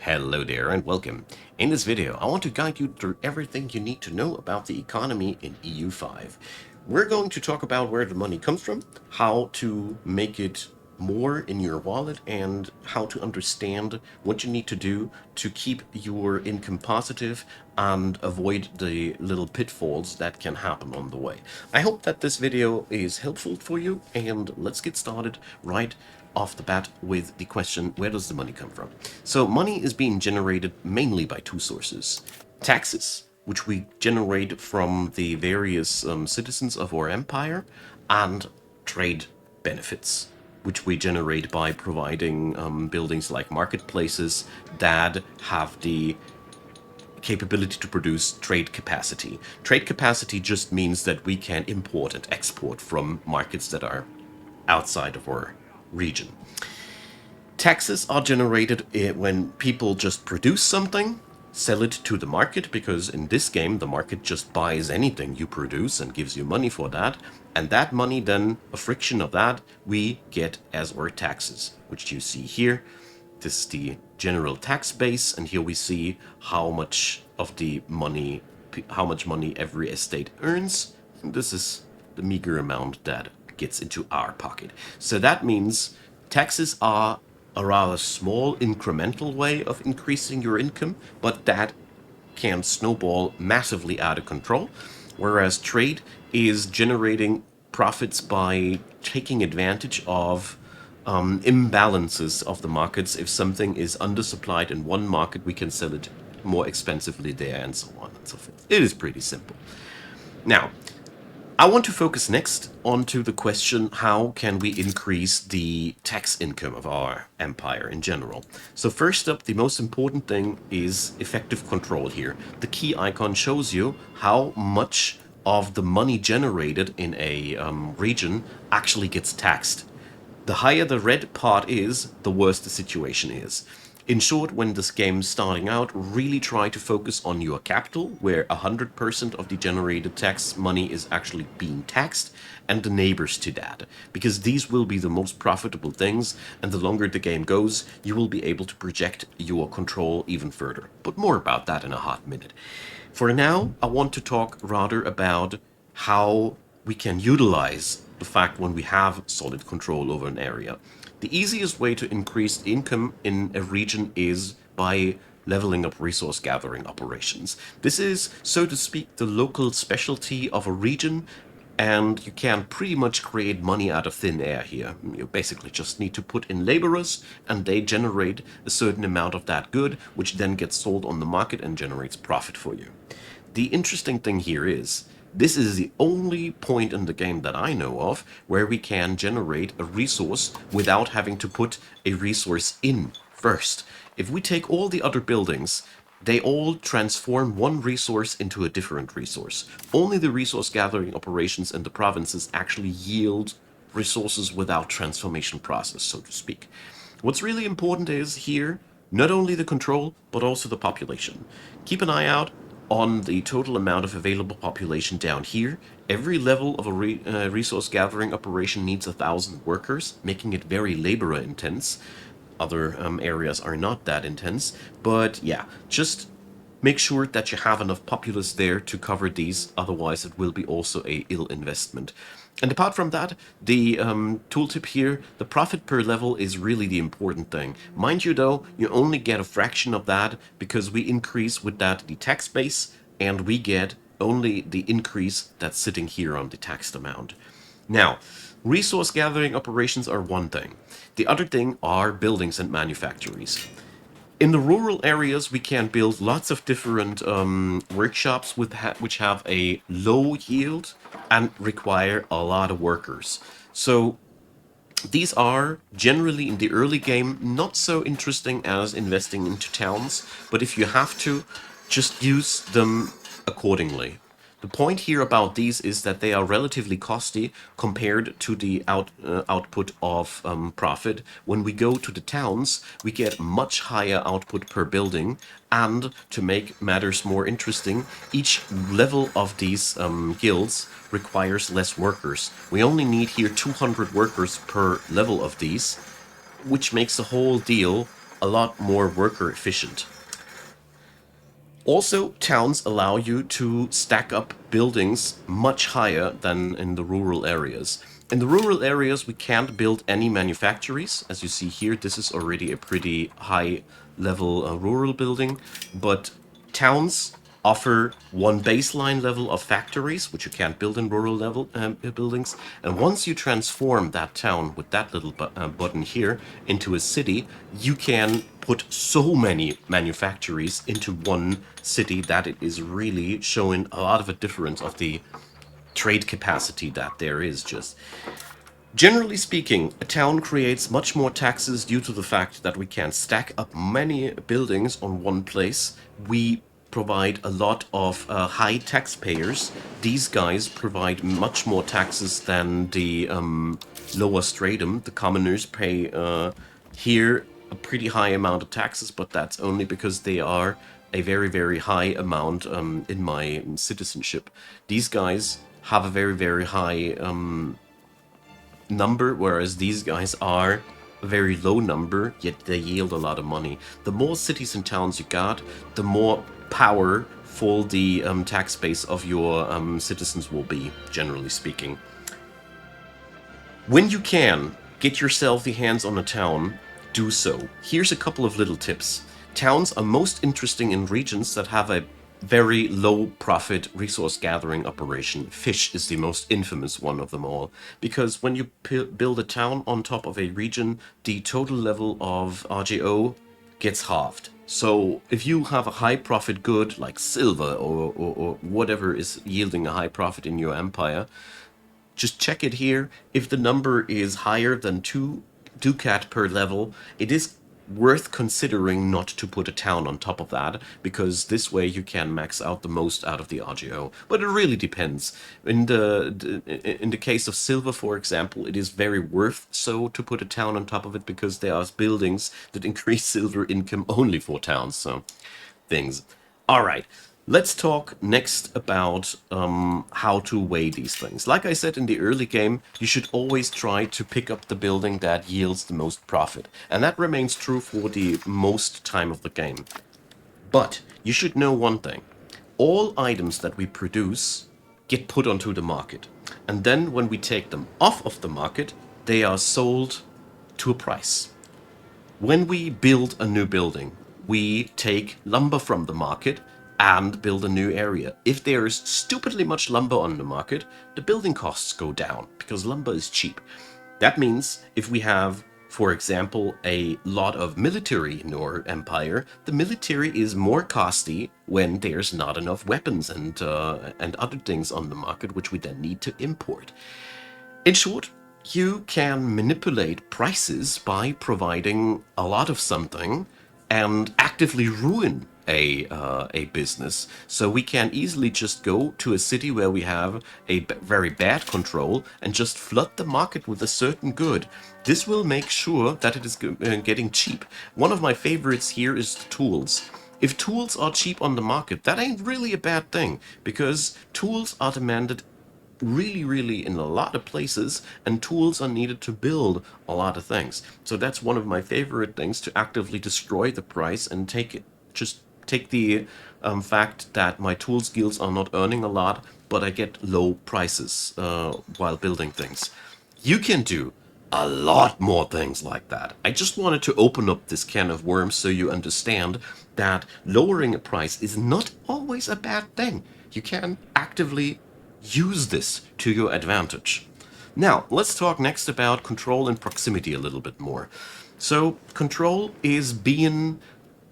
Hello there and welcome. In this video, I want to guide you through everything you need to know about the economy in EU5. We're going to talk about where the money comes from, how to make it more in your wallet, and how to understand what you need to do to keep your income positive and avoid the little pitfalls that can happen on the way. I hope that this video is helpful for you, and let's get started right off the bat with the question, where does the money come from? So money is being generated mainly by two sources. Taxes, which we generate from the various citizens of our empire, and trade benefits, which we generate by providing buildings like marketplaces that have the capability to produce trade capacity. Trade capacity just means that we can import and export from markets that are outside of our region. Taxes are generated when people just produce something, sell it to the market, because in this game the market just buys anything you produce and gives you money for that, and that money then, a fraction of that, we get as our taxes, which you see here. This is the general tax base, and here we see how much of the money, how much money every estate earns. And this is the meager amount that gets into our pocket. So that means taxes are a rather small incremental way of increasing your income, but that can snowball massively out of control, whereas trade is generating profits by taking advantage of imbalances of the markets. If something is undersupplied in one market, we can sell it more expensively there, and so on and so forth. It is pretty simple. Now, I want to focus next onto the question, how can we increase the tax income of our empire in general? So first up, the most important thing is effective control here. The key icon shows you how much of the money generated in a region actually gets taxed. The higher the red part is, the worse the situation is. In short, when this game's starting out, really try to focus on your capital, where 100% of the generated tax money is actually being taxed, and the neighbors to that, because these will be the most profitable things, and the longer the game goes, you will be able to project your control even further. But more about that in a hot minute. For now, I want to talk rather about how we can utilize the fact when we have solid control over an area. The easiest way to increase income in a region is by leveling up resource gathering operations. This is, so to speak, the local specialty of a region, and you can pretty much create money out of thin air here. You basically just need to put in laborers, and they generate a certain amount of that good, which then gets sold on the market and generates profit for you. The interesting thing here is, this is the only point in the game that I know of where we can generate a resource without having to put a resource in first. If we take all the other buildings, they all transform one resource into a different resource. Only the resource gathering operations in the provinces actually yield resources without transformation process, so to speak. What's really important is here, not only the control, but also the population. Keep an eye out on the total amount of available population down here. Every level of a resource gathering operation needs 1,000 workers, making it very labor intense. Other areas are not that intense, but yeah, just make sure that you have enough populace there to cover these, otherwise it will be also a ill investment. And apart from that, the tooltip here, the profit per level is really the important thing. Mind you though, you only get a fraction of that because we increase with that the tax base, and we get only the increase that's sitting here on the taxed amount. Now, resource gathering operations are one thing. The other thing are buildings and manufactories. In the rural areas, we can build lots of different workshops which have a low yield and require a lot of workers. So these are generally in the early game not so interesting as investing into towns, but if you have to, just use them accordingly. The point here about these is that they are relatively costly compared to the output of profit. When we go to the towns, we get much higher output per building, and to make matters more interesting, each level of these guilds requires less workers. We only need here 200 workers per level of these, which makes the whole deal a lot more worker efficient. Also, towns allow you to stack up buildings much higher than in the rural areas. In the rural areas, we can't build any manufactories. As you see here, this is already a pretty high level rural building, but towns offer one baseline level of factories, which you can't build in rural level buildings. And once you transform that town with that little button here into a city, you can put so many manufactories into one city that it is really showing a lot of a difference of the trade capacity that there is just. Generally speaking, a town creates much more taxes due to the fact that we can stack up many buildings on one place. We provide a lot of high taxpayers. These guys provide much more taxes than the lower stratum. The commoners pay here a pretty high amount of taxes, but that's only because they are a very, very high amount in my citizenship. These guys have a very, very high number, whereas these guys are a very low number, yet they yield a lot of money. The more cities and towns you got, the more powerful the tax base of your citizens will be, generally speaking. When you can get yourself the hands on a town, do so. Here's a couple of little tips. Towns are most interesting in regions that have a very low profit resource gathering operation. Fish is the most infamous one of them all, because when you build a town on top of a region, the total level of RGO gets halved. So if you have a high profit good like silver or whatever is yielding a high profit in your empire, just check it here. If the number is higher than 2 ducat per level, it is worth considering not to put a town on top of that, because this way you can max out the most out of the RGO. But it really depends. In the case of silver, for example, it is very worth so to put a town on top of it, because there are buildings that increase silver income only for towns. So things. All right. Let's talk next about how to weigh these things. Like I said in the early game, you should always try to pick up the building that yields the most profit. And that remains true for the most time of the game. But you should know one thing. All items that we produce get put onto the market. And then when we take them off of the market, they are sold to a price. When we build a new building, we take lumber from the market and build a new area. If there's stupidly much lumber on the market, the building costs go down because lumber is cheap. That means if we have, for example, a lot of military in our empire, the military is more costly when there's not enough weapons and other things on the market, which we then need to import. In short, you can manipulate prices by providing a lot of something and actively ruin a business. So we can easily just go to a city where we have a very bad control and just flood the market with a certain good. This will make sure that it is getting cheap. One of my favorites here is the tools. If tools are cheap on the market, that ain't really a bad thing, because tools are demanded really, really in a lot of places, and tools are needed to build a lot of things. So that's one of my favorite things, to actively destroy the price and take the fact that my tool skills are not earning a lot, but I get low prices while building things. You can do a lot more things like that. I just wanted to open up this can of worms so you understand that lowering a price is not always a bad thing. You can actively use this to your advantage. Now, let's talk next about control and proximity a little bit more. So, control is being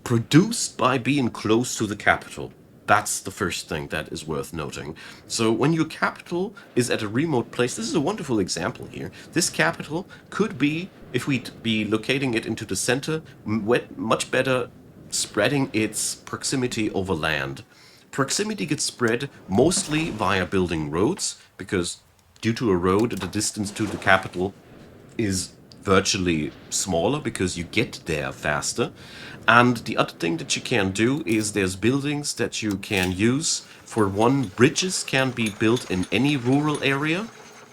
produced by being close to the capital. That's the first thing that is worth noting. So when your capital is at a remote place, this is a wonderful example here. This capital could be, if we'd be locating it into the center, much better spreading its proximity over land. Proximity gets spread mostly via building roads, because due to a road, the distance to the capital is virtually smaller because you get there faster. And the other thing that you can do is there's buildings that you can use. For one, bridges can be built in any rural area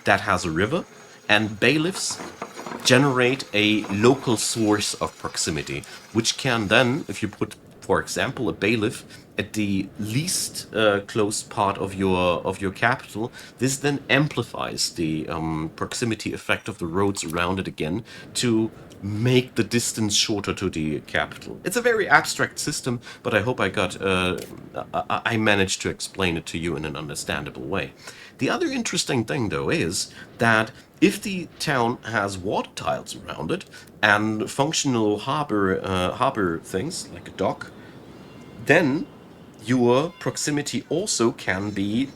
that has a river, and bailiffs generate a local source of proximity, which can then, if you put, for example, a bailiff at the least close part of your capital, this then amplifies the proximity effect of the roads around it again to make the distance shorter to the capital. It's a very abstract system, but I hope I managed to explain it to you in an understandable way. The other interesting thing, though, is that if the town has water tiles around it and functional harbor things like a dock, then your proximity also can be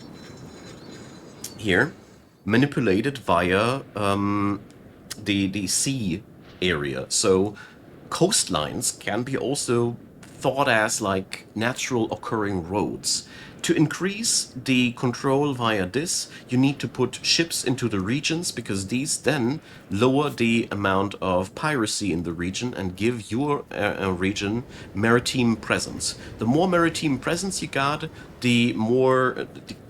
here manipulated via the sea area. So coastlines can be also thought as like natural occurring roads. To increase the control via this, you need to put ships into the regions because these then lower the amount of piracy in the region and give your region maritime presence. The more maritime presence you got, the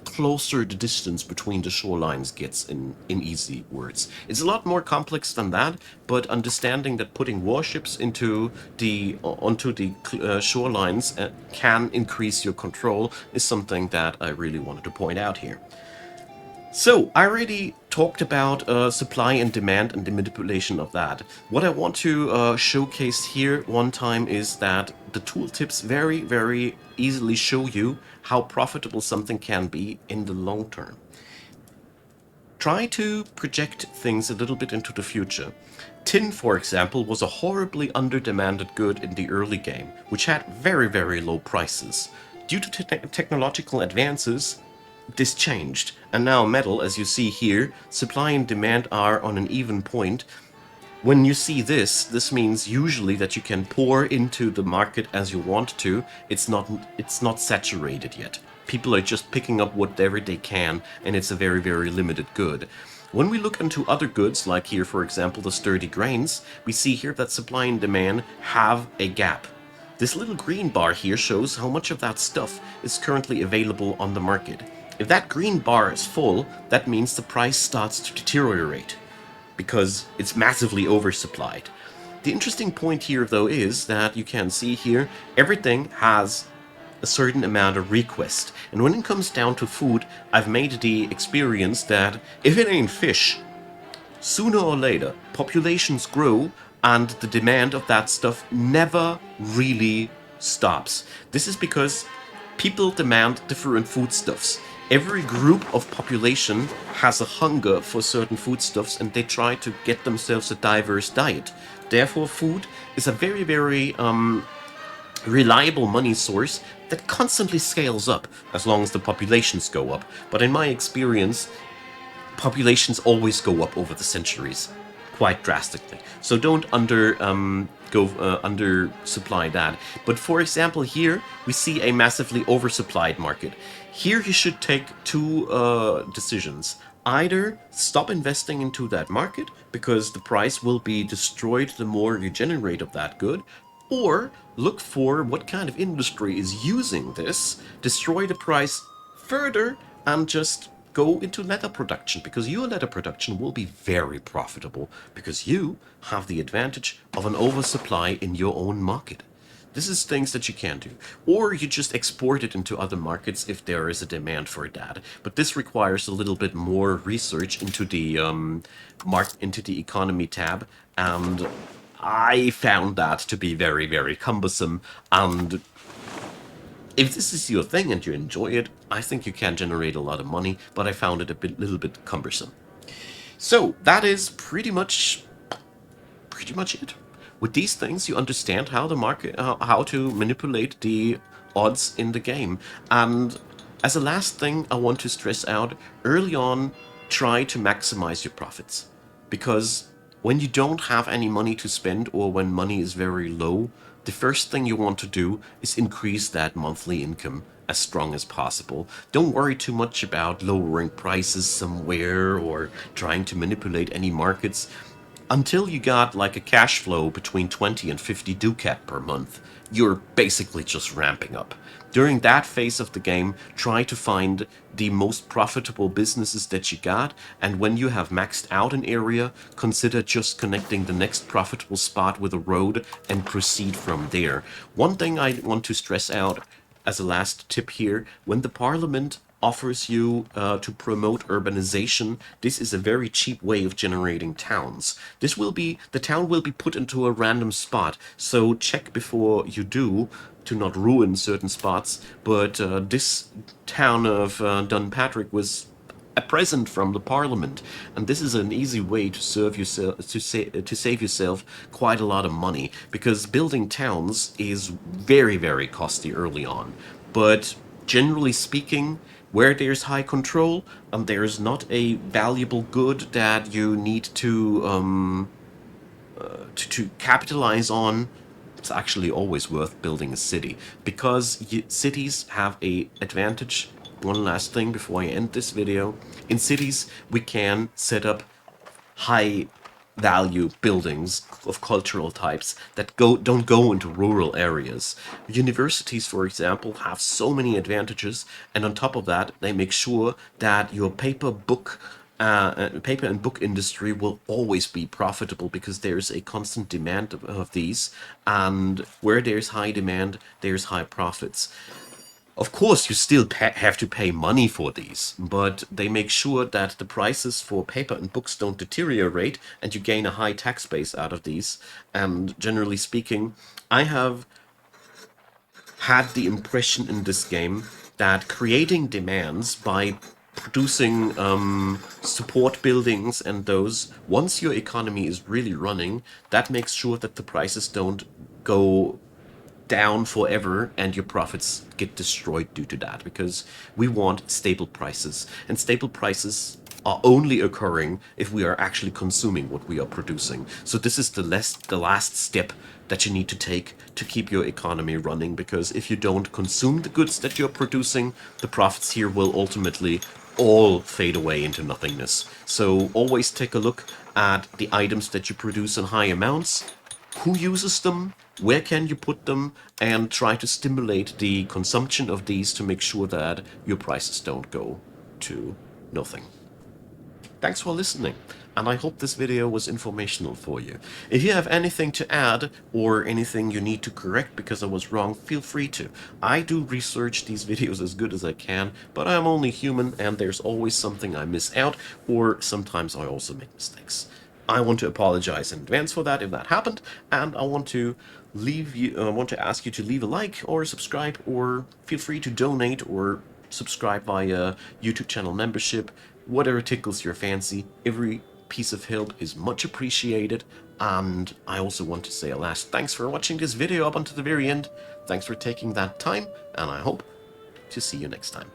closer the distance between the shorelines gets, in easy words. It's a lot more complex than that, but understanding that putting warships onto the shorelines can increase your control is something that I really wanted to point out here. So, I already talked about supply and demand and the manipulation of that. What I want to showcase here one time is that the tooltips very, very easily show you how profitable something can be in the long term. Try to project things a little bit into the future. Tin, for example, was a horribly under-demanded good in the early game, which had very, very low prices. Due to technological advances, this changed, and now metal, as you see here, supply and demand are on an even point. When you see this means usually that you can pour into the market as you want to. It's not saturated yet. People are just picking up whatever they can, and it's a very, very limited good. When we look into other goods, like here, for example, the sturdy grains, we see here that supply and demand have a gap. This little green bar here shows how much of that stuff is currently available on the market. If that green bar is full, that means the price starts to deteriorate because it's massively oversupplied. The interesting point here, though, is that you can see here everything has a certain amount of request. And when it comes down to food, I've made the experience that if it ain't fish, sooner or later, populations grow and the demand of that stuff never really stops. This is because people demand different foodstuffs. Every group of population has a hunger for certain foodstuffs and they try to get themselves a diverse diet. Therefore, food is a very, very reliable money source that constantly scales up as long as the populations go up. But in my experience, populations always go up over the centuries, quite drastically. So don't undersupply that. But for example, here we see a massively oversupplied market. Here you should take two decisions. Either stop investing into that market because the price will be destroyed the more you generate of that good, or look for what kind of industry is using this, destroy the price further, and just go into leather production, because your leather production will be very profitable because you have the advantage of an oversupply in your own market. This is things that you can do. Or you just export it into other markets if there is a demand for that. But this requires a little bit more research into the into the economy tab, and I found that to be very, very cumbersome. And if this is your thing and you enjoy it, I think you can generate a lot of money, but I found it little bit cumbersome. So that is pretty much it. With these things, you understand how the market, how to manipulate the odds in the game. And as a last thing, I want to stress out early on, try to maximize your profits, because when you don't have any money to spend or when money is very low, the first thing you want to do is increase that monthly income as strong as possible. Don't worry too much about lowering prices somewhere or trying to manipulate any markets. until you got like a cash flow between 20 and 50 ducat per month, you're basically just ramping up. During that phase of the game, try to find the most profitable businesses that you got, and when you have maxed out an area, consider just connecting the next profitable spot with a road and proceed from there. One thing I want to stress out as a last tip here, when the parliament offers you to promote urbanization, this is a very cheap way of generating towns. The town will be put into a random spot, so check before you do to not ruin certain spots. But this town of Dunpatrick was a present from the parliament, and this is an easy way to serve yourself to save yourself quite a lot of money, because building towns is very costly early on. But generally speaking, where there's high control and there's not a valuable good that you need to capitalize on, it's actually always worth building a city, because cities have a advantage. One last thing before I end this video. In cities, we can set up high value buildings of cultural types that don't go into rural areas. Universities, for example, have so many advantages, and on top of that, they make sure that your paper and book industry will always be profitable, because there's a constant demand of these, and where there's high demand, there's high profits. Of course, you still have to pay money for these, but they make sure that the prices for paper and books don't deteriorate, and you gain a high tax base out of these. And generally speaking, I have had the impression in this game that creating demands by producing support buildings and those, once your economy is really running, that makes sure that the prices don't go down forever and your profits get destroyed due to that, because we want stable prices, and stable prices are only occurring if we are actually consuming what we are producing. So this is the last step that you need to take to keep your economy running, because if you don't consume the goods that you're producing, the profits here will ultimately all fade away into nothingness. So always take a look at the items that you produce in high amounts, who uses them, where can you put them, and try to stimulate the consumption of these to make sure that your prices don't go to nothing. Thanks for listening, and I hope this video was informational for you. If you have anything to add or anything you need to correct because I was wrong, feel free to. I do research these videos as good as I can, but I'm only human and there's always something I miss out, or sometimes I also make mistakes. I want to apologize in advance for that if that happened, and I want to ask you to leave a like or subscribe, or feel free to donate or subscribe via YouTube channel membership, whatever tickles your fancy. Every piece of help is much appreciated, and I also want to say a last thanks for watching this video up until the very end. Thanks for taking that time, and I hope to see you next time.